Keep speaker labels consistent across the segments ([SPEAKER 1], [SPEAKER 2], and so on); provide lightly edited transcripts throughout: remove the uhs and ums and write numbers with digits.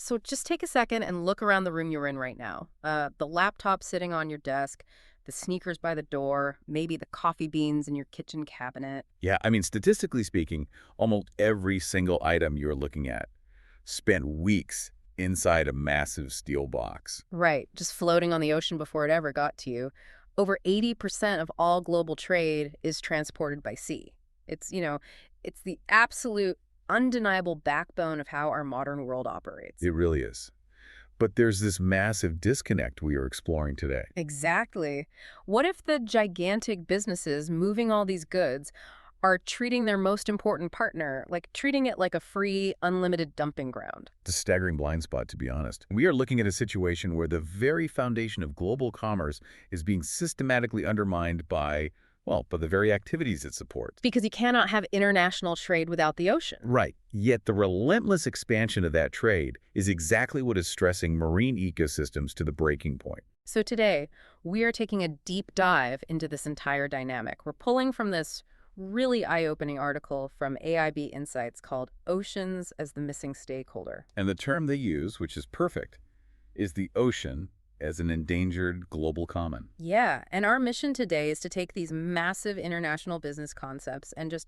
[SPEAKER 1] So just take a second and look around the room you're in right now. The laptop sitting on your desk, the sneakers by the door, maybe the coffee beans in your kitchen cabinet.
[SPEAKER 2] Yeah, I mean, statistically speaking, almost every single item you're looking at spent weeks inside a massive steel box.
[SPEAKER 1] Right, just floating on the ocean before it ever got to you. Over 80% of all global trade is transported by sea. It's the absolute undeniable backbone of how our modern world operates.
[SPEAKER 2] It really is. But there's this massive disconnect we are exploring today.
[SPEAKER 1] Exactly. What if the gigantic businesses moving all these goods are treating their most important partner, like treating it like a free, unlimited dumping ground?
[SPEAKER 2] It's a staggering blind spot, to be honest. We are looking at a situation where the very foundation of global commerce is being systematically undermined by the very activities it supports.
[SPEAKER 1] Because you cannot have international trade without the ocean.
[SPEAKER 2] Right. Yet the relentless expansion of that trade is exactly what is stressing marine ecosystems to the breaking point.
[SPEAKER 1] So today, we are taking a deep dive into this entire dynamic. We're pulling from this really eye-opening article from AIB Insights called Oceans as the Missing Stakeholder.
[SPEAKER 2] And the term they use, which is perfect, is the ocean as an endangered global common.
[SPEAKER 1] Yeah, and our mission today is to take these massive international business concepts and just,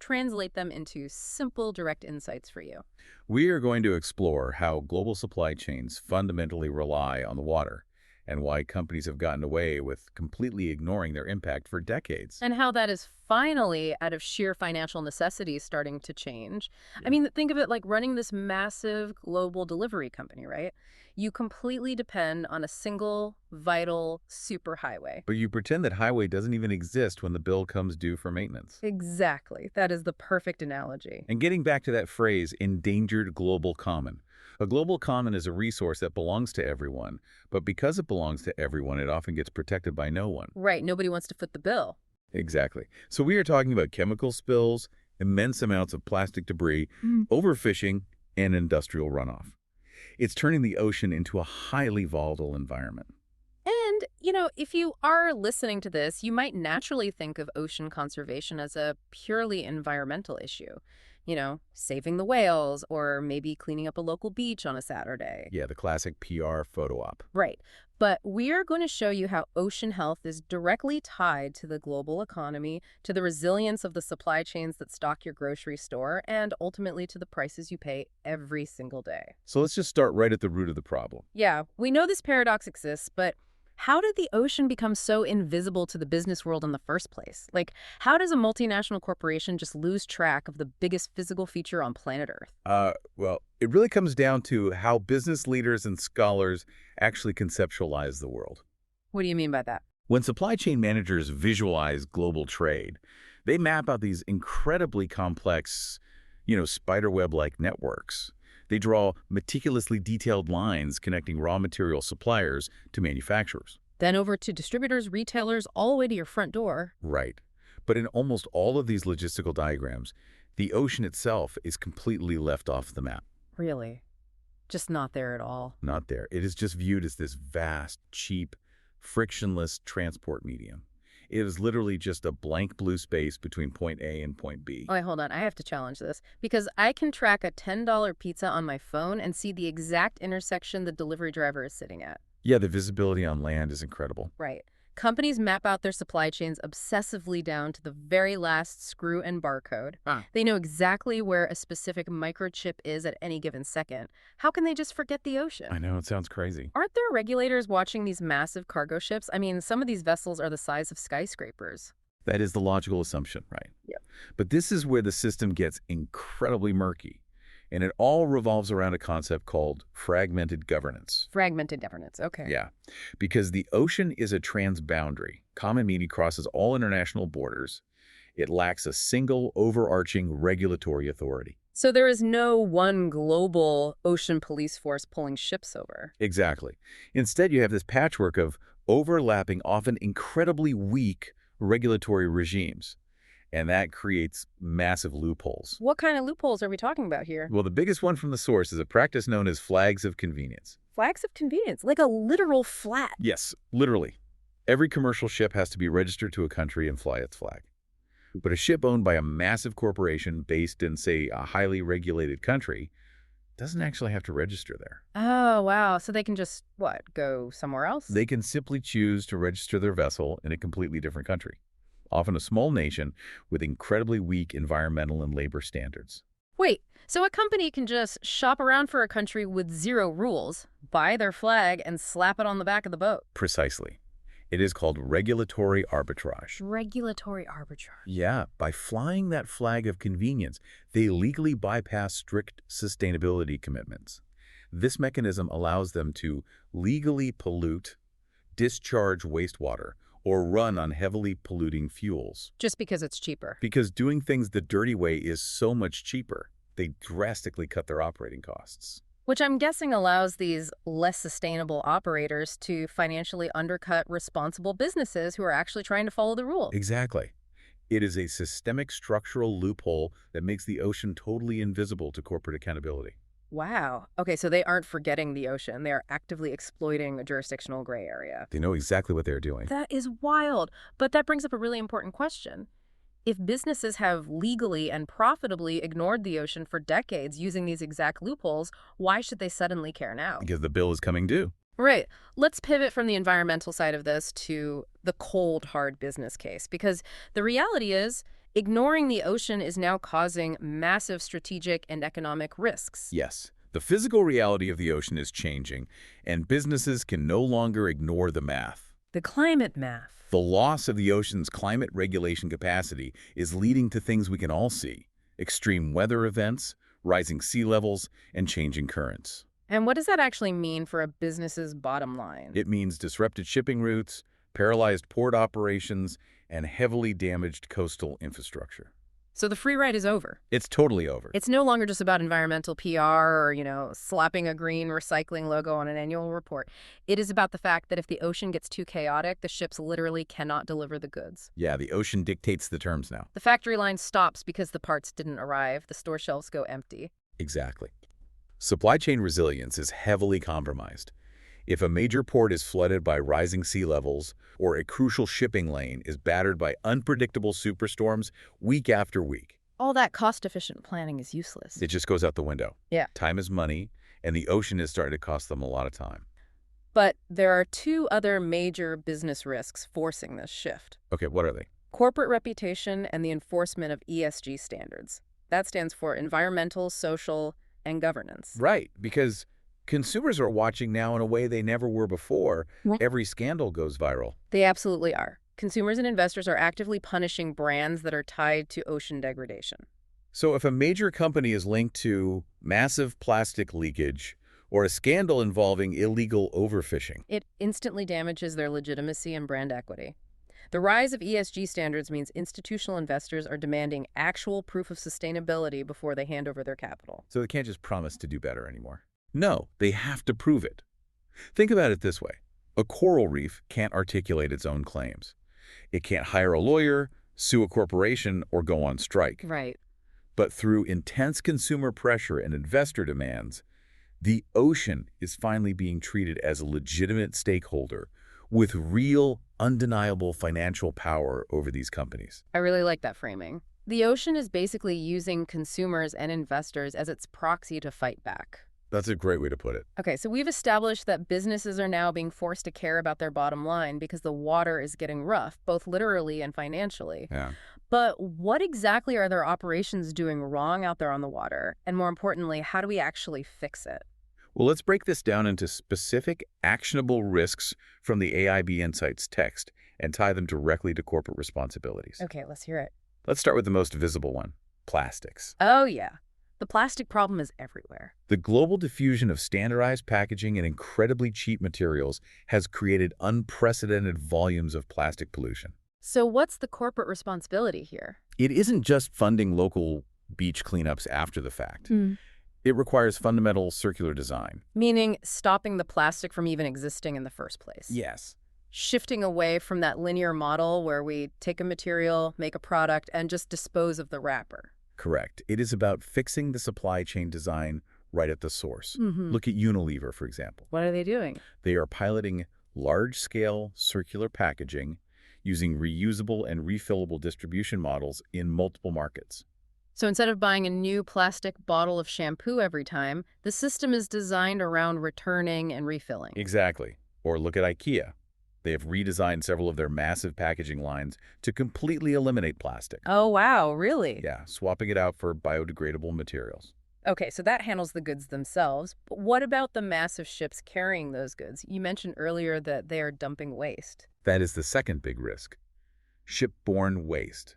[SPEAKER 1] translate them into simple, direct insights for you.
[SPEAKER 2] We are going to explore how global supply chains fundamentally rely on the water and why companies have gotten away with completely ignoring their impact for decades.
[SPEAKER 1] And how that is finally, out of sheer financial necessity, starting to change. I
[SPEAKER 2] Yeah.
[SPEAKER 1] mean, think of it like running this massive global delivery company, right? You completely depend on a single, vital superhighway.
[SPEAKER 2] But you pretend that highway doesn't even exist when the bill comes due for maintenance.
[SPEAKER 1] Exactly. That is the perfect analogy.
[SPEAKER 2] And getting back to that phrase, endangered global common. A global common is a resource that belongs to everyone, but because it belongs to everyone, it often gets protected by no one.
[SPEAKER 1] Right. Nobody wants to foot the bill.
[SPEAKER 2] Exactly. So we are talking about chemical spills, immense amounts of plastic debris,
[SPEAKER 1] Mm.
[SPEAKER 2] overfishing, and industrial runoff. It's turning the ocean into a highly volatile environment.
[SPEAKER 1] And, if you are listening to this, you might naturally think of ocean conservation as a purely environmental issue. Saving the whales or maybe cleaning up a local beach on a Saturday.
[SPEAKER 2] Yeah, the classic PR photo op.
[SPEAKER 1] Right. But we are going to show you how ocean health is directly tied to the global economy, to the resilience of the supply chains that stock your grocery store, and ultimately to the prices you pay every single day.
[SPEAKER 2] So let's just start right at the root of the problem.
[SPEAKER 1] Yeah, we know this paradox exists, but how did the ocean become so invisible to the business world in the first place? Like, how does a multinational corporation just lose track of the biggest physical feature on planet Earth?
[SPEAKER 2] It really comes down to how business leaders and scholars actually conceptualize the world.
[SPEAKER 1] What do you mean by that?
[SPEAKER 2] When supply chain managers visualize global trade, they map out these incredibly complex, spiderweb-like networks. They draw meticulously detailed lines connecting raw material suppliers to manufacturers.
[SPEAKER 1] Then over to distributors, retailers, all the way to your front door.
[SPEAKER 2] Right. But in almost all of these logistical diagrams, the ocean itself is completely left off the map.
[SPEAKER 1] Really? Just not there at all.
[SPEAKER 2] Not there. It is just viewed as this vast, cheap, frictionless transport medium. It is literally just a blank blue space between point A and point B.
[SPEAKER 1] Oh, wait, hold on. I have to challenge this because I can track a $10 pizza on my phone and see the exact intersection the delivery driver is sitting at.
[SPEAKER 2] Yeah, the visibility on land is incredible.
[SPEAKER 1] Right. Companies map out their supply chains obsessively down to the very last screw and barcode. They know exactly where a specific microchip is at any given second. How can they just forget the ocean?
[SPEAKER 2] I know, it sounds crazy.
[SPEAKER 1] Aren't there regulators watching these massive cargo ships? I mean, some of these vessels are the size of skyscrapers.
[SPEAKER 2] That is the logical assumption, right?
[SPEAKER 1] Yep.
[SPEAKER 2] But this is where the system gets incredibly murky. And it all revolves around a concept called fragmented governance.
[SPEAKER 1] Fragmented governance, okay.
[SPEAKER 2] Yeah, because the ocean is a transboundary. Common meaning crosses all international borders. It lacks a single overarching regulatory authority.
[SPEAKER 1] So there is no one global ocean police force pulling ships over.
[SPEAKER 2] Exactly. Instead, you have this patchwork of overlapping, often incredibly weak regulatory regimes. And that creates massive loopholes.
[SPEAKER 1] What kind of loopholes are we talking about here?
[SPEAKER 2] Well, the biggest one from the source is a practice known as flags of convenience.
[SPEAKER 1] Flags of convenience, like a literal flag.
[SPEAKER 2] Yes, literally. Every commercial ship has to be registered to a country and fly its flag. But a ship owned by a massive corporation based in, say, a highly regulated country doesn't actually have to register there.
[SPEAKER 1] Oh, wow. So they can just, what, go somewhere else?
[SPEAKER 2] They can simply choose to register their vessel in a completely different country, often a small nation with incredibly weak environmental and labor standards.
[SPEAKER 1] Wait, so a company can just shop around for a country with zero rules, buy their flag, and slap it on the back of the boat?
[SPEAKER 2] Precisely. It is called regulatory arbitrage.
[SPEAKER 1] Regulatory arbitrage.
[SPEAKER 2] Yeah, by flying that flag of convenience, they legally bypass strict sustainability commitments. This mechanism allows them to legally pollute, discharge wastewater, or run on heavily polluting fuels.
[SPEAKER 1] Just because it's cheaper.
[SPEAKER 2] Because doing things the dirty way is so much cheaper, they drastically cut their operating costs.
[SPEAKER 1] Which I'm guessing allows these less sustainable operators to financially undercut responsible businesses who are actually trying to follow the rules.
[SPEAKER 2] Exactly. It is a systemic structural loophole that makes the ocean totally invisible to corporate accountability.
[SPEAKER 1] Wow. Okay, so they aren't forgetting the ocean. They are actively exploiting a jurisdictional gray area.
[SPEAKER 2] They know exactly what they're doing.
[SPEAKER 1] That is wild. But that brings up a really important question. If businesses have legally and profitably ignored the ocean for decades using these exact loopholes, why should they suddenly care now?
[SPEAKER 2] Because the bill is coming due.
[SPEAKER 1] Right. Let's pivot from the environmental side of this to the cold, hard business case, because the reality is ignoring the ocean is now causing massive strategic and economic risks.
[SPEAKER 2] Yes, the physical reality of the ocean is changing, and businesses can no longer ignore the math.
[SPEAKER 1] The climate math.
[SPEAKER 2] The loss of the ocean's climate regulation capacity is leading to things we can all see: extreme weather events, rising sea levels, and changing currents.
[SPEAKER 1] And what does that actually mean for a business's bottom line?
[SPEAKER 2] It means disrupted shipping routes, paralyzed port operations, and heavily damaged coastal infrastructure.
[SPEAKER 1] So the free ride is over.
[SPEAKER 2] It's totally over.
[SPEAKER 1] It's no longer just about environmental PR or, slapping a green recycling logo on an annual report. It is about the fact that if the ocean gets too chaotic, the ships literally cannot deliver the goods.
[SPEAKER 2] Yeah, the ocean dictates the terms now.
[SPEAKER 1] The factory line stops because the parts didn't arrive. The store shelves go empty.
[SPEAKER 2] Exactly. Supply chain resilience is heavily compromised. If a major port is flooded by rising sea levels, or a crucial shipping lane is battered by unpredictable superstorms week after week,
[SPEAKER 1] All that cost-efficient planning is useless.
[SPEAKER 2] it just goes out the window.
[SPEAKER 1] Yeah.
[SPEAKER 2] Time is money, and the ocean is starting to cost them a lot of time.
[SPEAKER 1] But there are two other major business risks forcing this shift:
[SPEAKER 2] Okay, what are they?
[SPEAKER 1] corporate reputation and the enforcement of ESG standards. That stands for environmental, social, and governance.
[SPEAKER 2] Right, because consumers are watching now in a way they never were before.
[SPEAKER 1] Right.
[SPEAKER 2] Every scandal goes viral.
[SPEAKER 1] They absolutely are. Consumers and investors are actively punishing brands that are tied to ocean degradation.
[SPEAKER 2] So if a major company is linked to massive plastic leakage or a scandal involving illegal overfishing,
[SPEAKER 1] It instantly damages their legitimacy and brand equity. The rise of ESG standards means institutional investors are demanding actual proof of sustainability before they hand over their capital.
[SPEAKER 2] so they can't just promise to do better anymore. No, they have to prove it. Think about it this way. A coral reef can't articulate its own claims. It can't hire a lawyer, sue a corporation, or go on strike.
[SPEAKER 1] Right.
[SPEAKER 2] But through intense consumer pressure and investor demands, the ocean is finally being treated as a legitimate stakeholder with real, undeniable financial power over these companies.
[SPEAKER 1] I really like that framing. The ocean is basically using consumers and investors as its proxy to fight back.
[SPEAKER 2] That's a great way to put it.
[SPEAKER 1] Okay, so we've established that businesses are now being forced to care about their bottom line because the water is getting rough, both literally and financially.
[SPEAKER 2] Yeah.
[SPEAKER 1] But what exactly are their operations doing wrong out there on the water? And more importantly, how do we actually fix it?
[SPEAKER 2] Well, let's break this down into specific, actionable risks from the AIB Insights text and tie them directly to corporate responsibilities.
[SPEAKER 1] Okay, let's hear it.
[SPEAKER 2] Let's start with the most visible one: plastics.
[SPEAKER 1] Oh, yeah. The plastic problem is everywhere.
[SPEAKER 2] The global diffusion of standardized packaging and incredibly cheap materials has created unprecedented volumes of plastic pollution.
[SPEAKER 1] So what's the corporate responsibility here?
[SPEAKER 2] It isn't just funding local beach cleanups after the fact. It requires fundamental circular design.
[SPEAKER 1] Meaning stopping the plastic from even existing in the first place.
[SPEAKER 2] Yes.
[SPEAKER 1] Shifting away from that linear model where we take a material, make a product, and just dispose of the wrapper.
[SPEAKER 2] Correct. It is about fixing the supply chain design right at the source. Look at Unilever, for example.
[SPEAKER 1] What are they doing?
[SPEAKER 2] They are piloting large-scale circular packaging using reusable and refillable distribution models in multiple markets.
[SPEAKER 1] So instead of buying a new plastic bottle of shampoo every time, the system is designed around returning and refilling.
[SPEAKER 2] Exactly. Or look at IKEA. They have redesigned several of their massive packaging lines to completely eliminate plastic.
[SPEAKER 1] Oh, wow, really?
[SPEAKER 2] Yeah, swapping it out for biodegradable materials.
[SPEAKER 1] Okay, so that handles the goods themselves. But what about the massive ships carrying those goods? You mentioned earlier that they are dumping waste.
[SPEAKER 2] That is the second big risk. Shipborne waste.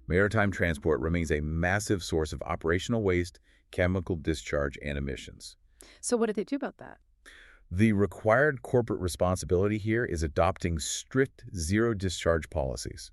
[SPEAKER 2] Maritime transport remains a massive source of operational waste, chemical discharge, and emissions.
[SPEAKER 1] So what do they do about that?
[SPEAKER 2] The required corporate responsibility here is adopting strict zero-discharge policies.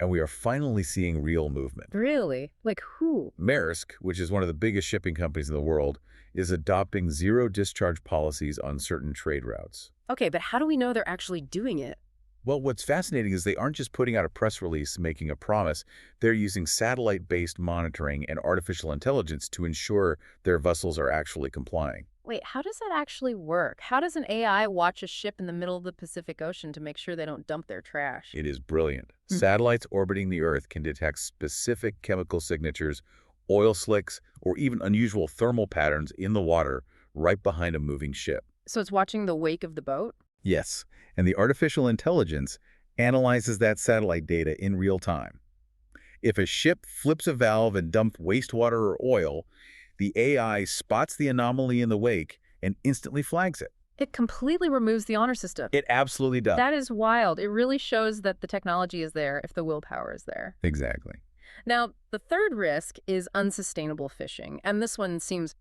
[SPEAKER 2] And we are finally seeing real movement.
[SPEAKER 1] Really? Like who?
[SPEAKER 2] Maersk, which is one of the biggest shipping companies in the world, is adopting zero-discharge policies on certain trade routes.
[SPEAKER 1] Okay, but how do we know they're actually doing it?
[SPEAKER 2] Well, what's fascinating is they aren't just putting out a press release making a promise. They're using satellite-based monitoring and artificial intelligence to ensure their vessels are actually complying.
[SPEAKER 1] Wait, how does that actually work? How does an AI watch a ship in the middle of the Pacific Ocean to make sure they don't dump their trash?
[SPEAKER 2] It is brilliant.
[SPEAKER 1] Hmm.
[SPEAKER 2] Satellites orbiting the Earth can detect specific chemical signatures, oil slicks, or even unusual thermal patterns in the water right behind a moving ship.
[SPEAKER 1] So it's watching the wake of the boat?
[SPEAKER 2] Yes, and the artificial intelligence analyzes that satellite data in real time. If a ship flips a valve and dumps wastewater or oil, the AI spots the anomaly in the wake and instantly flags it.
[SPEAKER 1] It completely removes the honor system.
[SPEAKER 2] It absolutely does.
[SPEAKER 1] That is wild. It really shows that the technology is there if the willpower is there.
[SPEAKER 2] Exactly.
[SPEAKER 1] Now, the third risk is unsustainable fishing, and this one seems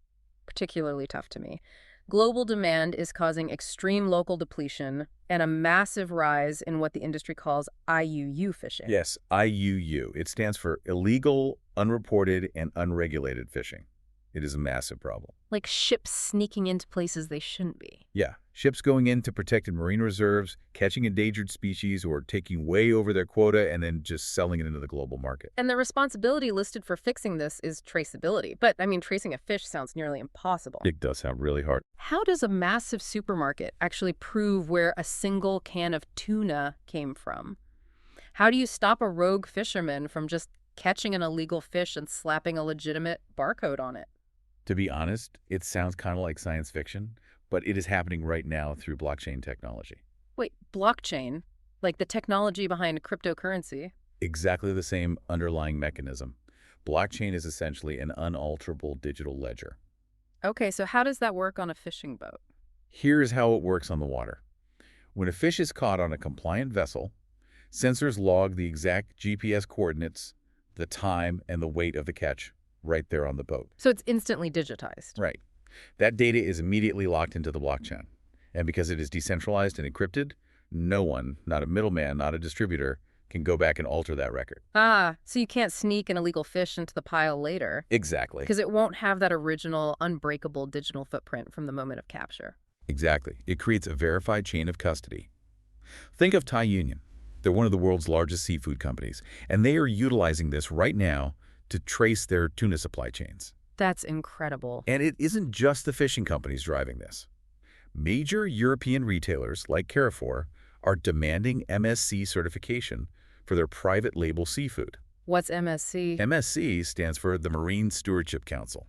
[SPEAKER 1] particularly tough to me. Global demand is causing extreme local depletion and a massive rise in what the industry calls IUU fishing.
[SPEAKER 2] Yes, IUU. It stands for illegal, unreported, and unregulated fishing. It is a massive problem.
[SPEAKER 1] Like ships sneaking into places they shouldn't be.
[SPEAKER 2] Yeah, ships going into protected marine reserves, catching endangered species, or taking way over their quota and then just selling it into the global market.
[SPEAKER 1] And the responsibility listed for fixing this is traceability. But, I mean, tracing a fish sounds nearly impossible.
[SPEAKER 2] It does sound really hard.
[SPEAKER 1] How does a massive supermarket actually prove where a single can of tuna came from? How do you stop a rogue fisherman from just catching an illegal fish and slapping a legitimate barcode on it?
[SPEAKER 2] To be honest, it sounds kind of like science fiction, but it is happening right now through blockchain technology.
[SPEAKER 1] Wait, blockchain? Like the technology behind cryptocurrency?
[SPEAKER 2] Exactly the same underlying mechanism. Blockchain is essentially an unalterable digital ledger.
[SPEAKER 1] Okay, so how does that work on a fishing boat?
[SPEAKER 2] Here's how it works on the water. When a fish is caught on a compliant vessel, sensors log the exact GPS coordinates, the time, and the weight of the catch right there on the boat.
[SPEAKER 1] So it's instantly digitized.
[SPEAKER 2] Right. That data is immediately locked into the blockchain. And because it is decentralized and encrypted, no one, not a middleman, not a distributor, can go back and alter that record.
[SPEAKER 1] Ah, so you can't sneak an illegal fish into the pile later.
[SPEAKER 2] Exactly.
[SPEAKER 1] Because it won't have that original, unbreakable digital footprint from the moment of capture.
[SPEAKER 2] Exactly. It creates a verified chain of custody. Think of Thai Union. They're one of the world's largest seafood companies, and they are utilizing this right now to trace their tuna supply chains.
[SPEAKER 1] That's incredible.
[SPEAKER 2] And it isn't just the fishing companies driving this. Major European retailers like Carrefour are demanding MSC certification for their private label seafood.
[SPEAKER 1] What's MSC?
[SPEAKER 2] MSC stands for the Marine Stewardship Council.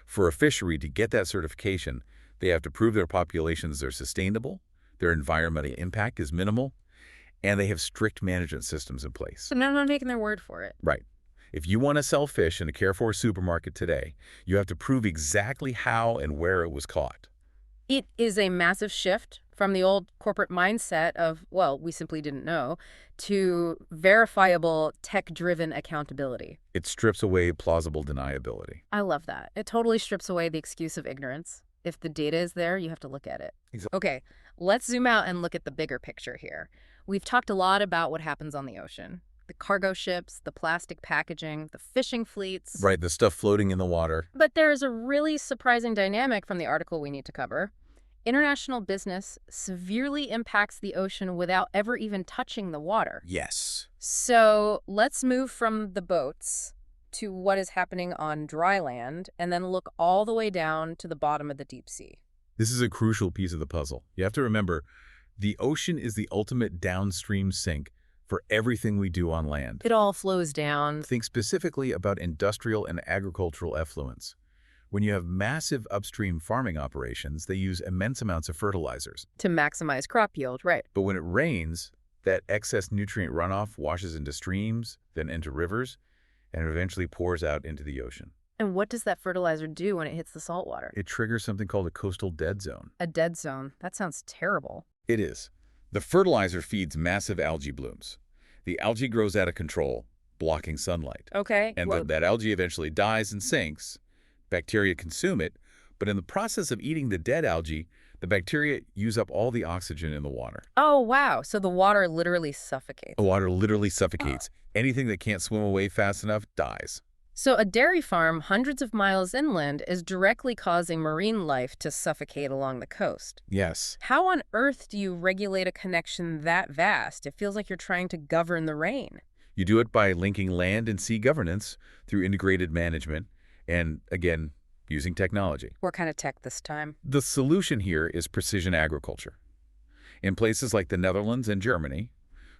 [SPEAKER 2] For a fishery to get that certification, they have to prove their populations are sustainable, their environmental impact is minimal, and they have strict management systems in place.
[SPEAKER 1] So now I'm not taking their word for it.
[SPEAKER 2] Right. If you want to sell fish in a Carrefour supermarket today, you have to prove exactly how and where it was caught.
[SPEAKER 1] It is a massive shift from the old corporate mindset of, well, we simply didn't know, to verifiable, tech-driven accountability.
[SPEAKER 2] It strips away plausible deniability.
[SPEAKER 1] I love that. It totally strips away the excuse of ignorance. If the data is there, you have to look at it.
[SPEAKER 2] Exactly.
[SPEAKER 1] Okay, let's zoom out and look at the bigger picture here. We've talked a lot about what happens on the ocean. The cargo ships, the plastic packaging, the fishing fleets.
[SPEAKER 2] Right, the stuff floating in the water.
[SPEAKER 1] But there is a really surprising dynamic from the article we need to cover. International business severely impacts the ocean without ever even touching the water.
[SPEAKER 2] Yes.
[SPEAKER 1] So let's move from the boats to what is happening on dry land and then look all the way down to the bottom of the deep sea.
[SPEAKER 2] This is a crucial piece of the puzzle. You have to remember, the ocean is the ultimate downstream sink for everything we do on land.
[SPEAKER 1] It all flows down.
[SPEAKER 2] Think specifically about industrial and agricultural effluents. When you have massive upstream farming operations, they use immense amounts of fertilizers.
[SPEAKER 1] To maximize crop yield, right.
[SPEAKER 2] But when it rains, that excess nutrient runoff washes into streams, then into rivers, and eventually pours out into the ocean.
[SPEAKER 1] And what does that fertilizer do when it hits the saltwater?
[SPEAKER 2] It triggers something called a coastal dead zone.
[SPEAKER 1] A dead zone. That sounds terrible.
[SPEAKER 2] It is. The fertilizer feeds massive algae blooms. The algae grows out of control, blocking sunlight.
[SPEAKER 1] Okay.
[SPEAKER 2] And that algae eventually dies and sinks. Bacteria consume it, but in the process of eating the dead algae, the bacteria use up all the oxygen in the water.
[SPEAKER 1] Oh, wow. So the water literally suffocates.
[SPEAKER 2] The water literally suffocates. Anything that can't swim away fast enough dies.
[SPEAKER 1] So a dairy farm hundreds of miles inland is directly causing marine life to suffocate along the coast.
[SPEAKER 2] Yes.
[SPEAKER 1] How on earth do you regulate a connection that vast? It feels like you're trying to govern the rain.
[SPEAKER 2] You do it by linking land and sea governance through integrated management and, again, using technology.
[SPEAKER 1] What kind of tech this time?
[SPEAKER 2] The solution here is precision agriculture. In places like the Netherlands and Germany,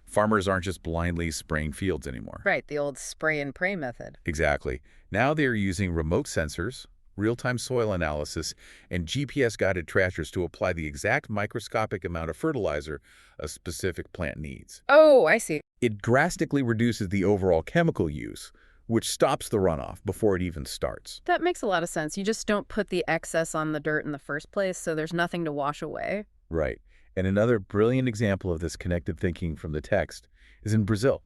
[SPEAKER 2] farmers aren't just blindly spraying fields anymore.
[SPEAKER 1] Right, the old spray and pray method.
[SPEAKER 2] Exactly. Now they're using remote sensors, real-time soil analysis, and GPS-guided tractors to apply the exact microscopic amount of fertilizer a specific plant needs.
[SPEAKER 1] Oh, I see.
[SPEAKER 2] It drastically reduces the overall chemical use, which stops the runoff before it even starts.
[SPEAKER 1] That makes a lot of sense. You just don't put the excess on the dirt in the first place, so there's nothing to wash away.
[SPEAKER 2] Right. And another brilliant example of this connected thinking from the text is in Brazil.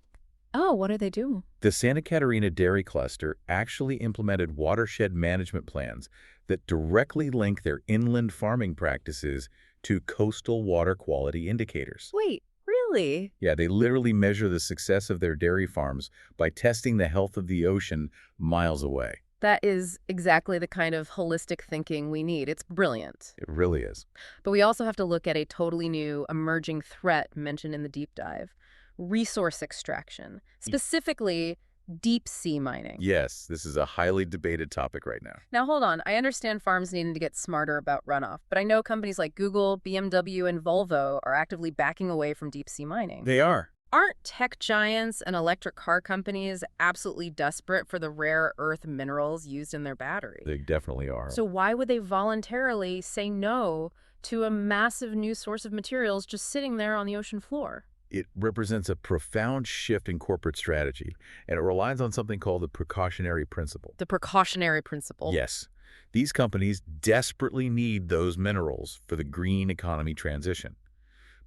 [SPEAKER 1] Oh, what are they doing?
[SPEAKER 2] The Santa Catarina Dairy Cluster actually implemented watershed management plans that directly link their inland farming practices to coastal water quality indicators.
[SPEAKER 1] Wait, really?
[SPEAKER 2] Yeah, they literally measure the success of their dairy farms by testing the health of the ocean miles away.
[SPEAKER 1] That is exactly the kind of holistic thinking we need. It's brilliant.
[SPEAKER 2] It really is.
[SPEAKER 1] But we also have to look at a totally new emerging threat mentioned in the deep dive: resource extraction, specifically deep sea mining.
[SPEAKER 2] Yes, this is a highly debated topic right now.
[SPEAKER 1] Now, hold on. I understand farms needing to get smarter about runoff, but I know companies like Google, BMW, and Volvo are actively backing away from deep sea mining.
[SPEAKER 2] They are.
[SPEAKER 1] Aren't tech giants and electric car companies absolutely desperate for the rare earth minerals used in their battery?
[SPEAKER 2] They definitely are.
[SPEAKER 1] So why would they voluntarily say no to a massive new source of materials just sitting there on the ocean floor?
[SPEAKER 2] It represents a profound shift in corporate strategy, and it relies on something called the precautionary principle.
[SPEAKER 1] The precautionary principle.
[SPEAKER 2] Yes. These companies desperately need those minerals for the green economy transition.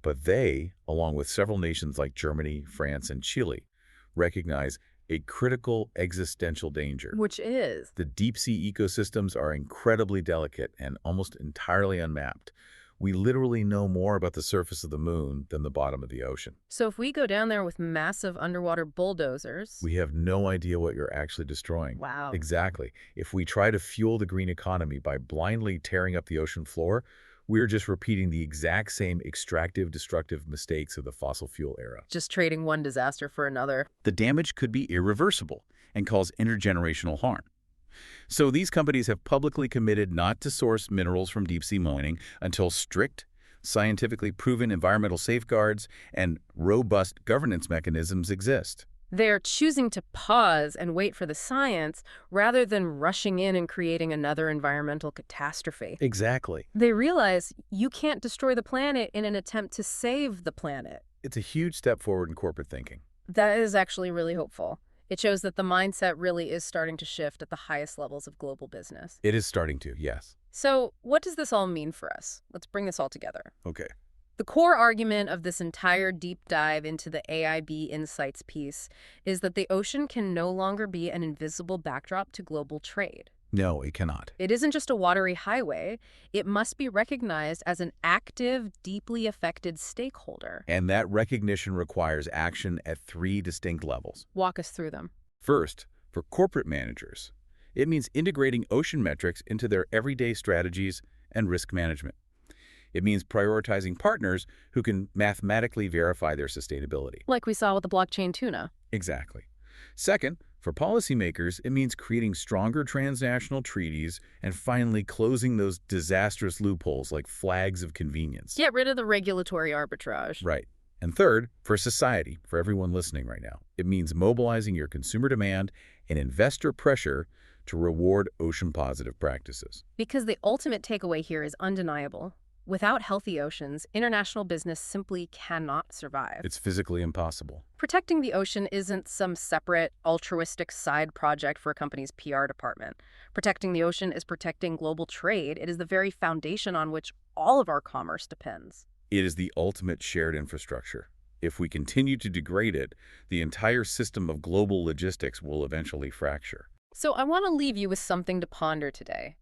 [SPEAKER 2] But they, along with several nations like Germany, France, and Chile, recognize a critical existential danger.
[SPEAKER 1] Which is?
[SPEAKER 2] The deep-sea ecosystems are incredibly delicate and almost entirely unmapped. We literally know more about the surface of the moon than the bottom of the ocean.
[SPEAKER 1] So if we go down there with massive underwater bulldozers...
[SPEAKER 2] We have no idea what you're actually destroying.
[SPEAKER 1] Wow.
[SPEAKER 2] Exactly. If we try to fuel the green economy by blindly tearing up the ocean floor, we're just repeating the exact same extractive, destructive mistakes of the fossil fuel era.
[SPEAKER 1] Just trading one disaster for another.
[SPEAKER 2] The damage could be irreversible and cause intergenerational harm. So these companies have publicly committed not to source minerals from deep-sea mining until strict, scientifically proven environmental safeguards and robust governance mechanisms exist.
[SPEAKER 1] They're choosing to pause and wait for the science rather than rushing in and creating another environmental catastrophe.
[SPEAKER 2] Exactly.
[SPEAKER 1] They realize you can't destroy the planet in an attempt to save the planet.
[SPEAKER 2] It's a huge step forward in corporate thinking.
[SPEAKER 1] That is actually really hopeful. It shows that the mindset really is starting to shift at the highest levels of global business.
[SPEAKER 2] It is starting to, yes.
[SPEAKER 1] So what does this all mean for us? Let's bring this all together.
[SPEAKER 2] Okay.
[SPEAKER 1] The core argument of this entire deep dive into the AIB Insights piece is that the ocean can no longer be an invisible backdrop to global trade.
[SPEAKER 2] No, it cannot.
[SPEAKER 1] It isn't just a watery highway. It must be recognized as an active, deeply affected stakeholder.
[SPEAKER 2] And that recognition requires action at 3 distinct levels.
[SPEAKER 1] Walk us through them.
[SPEAKER 2] First, for corporate managers, it means integrating ocean metrics into their everyday strategies and risk management. It means prioritizing partners who can mathematically verify their sustainability.
[SPEAKER 1] Like we saw with the blockchain tuna.
[SPEAKER 2] Exactly. Second, for policymakers, it means creating stronger transnational treaties and finally closing those disastrous loopholes like flags of convenience.
[SPEAKER 1] Get rid of the regulatory arbitrage.
[SPEAKER 2] Right. And third, for society, for everyone listening right now, it means mobilizing your consumer demand and investor pressure to reward ocean-positive practices.
[SPEAKER 1] Because the ultimate takeaway here is undeniable. Without healthy oceans, international business simply cannot survive.
[SPEAKER 2] It's physically impossible.
[SPEAKER 1] Protecting the ocean isn't some separate, altruistic side project for a company's PR department. Protecting the ocean is protecting global trade. It is the very foundation on which all of our commerce depends.
[SPEAKER 2] It is the ultimate shared infrastructure. If we continue to degrade it, the entire system of global logistics will eventually fracture.
[SPEAKER 1] So I want to leave you with something to ponder today.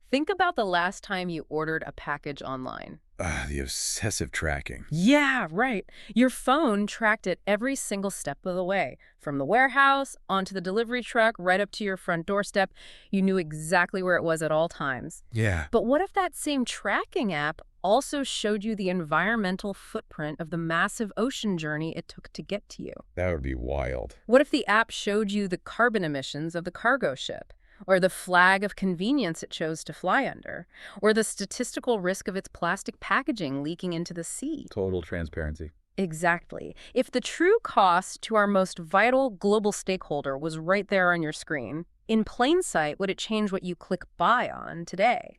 [SPEAKER 1] Think about the last time you ordered a package online.
[SPEAKER 2] The obsessive tracking.
[SPEAKER 1] Yeah, right. Your phone tracked it every single step of the way. From the warehouse, onto the delivery truck, right up to your front doorstep. You knew exactly where it was at all times.
[SPEAKER 2] Yeah.
[SPEAKER 1] But what if that same tracking app also showed you the environmental footprint of the massive ocean journey it took to get to you?
[SPEAKER 2] That would be wild.
[SPEAKER 1] What if the app showed you the carbon emissions of the cargo ship? Or the flag of convenience it chose to fly under, or the statistical risk of its plastic packaging leaking into the sea?
[SPEAKER 2] Total transparency.
[SPEAKER 1] Exactly. If the true cost to our most vital global stakeholder was right there on your screen, in plain sight, would it change what you click buy on today?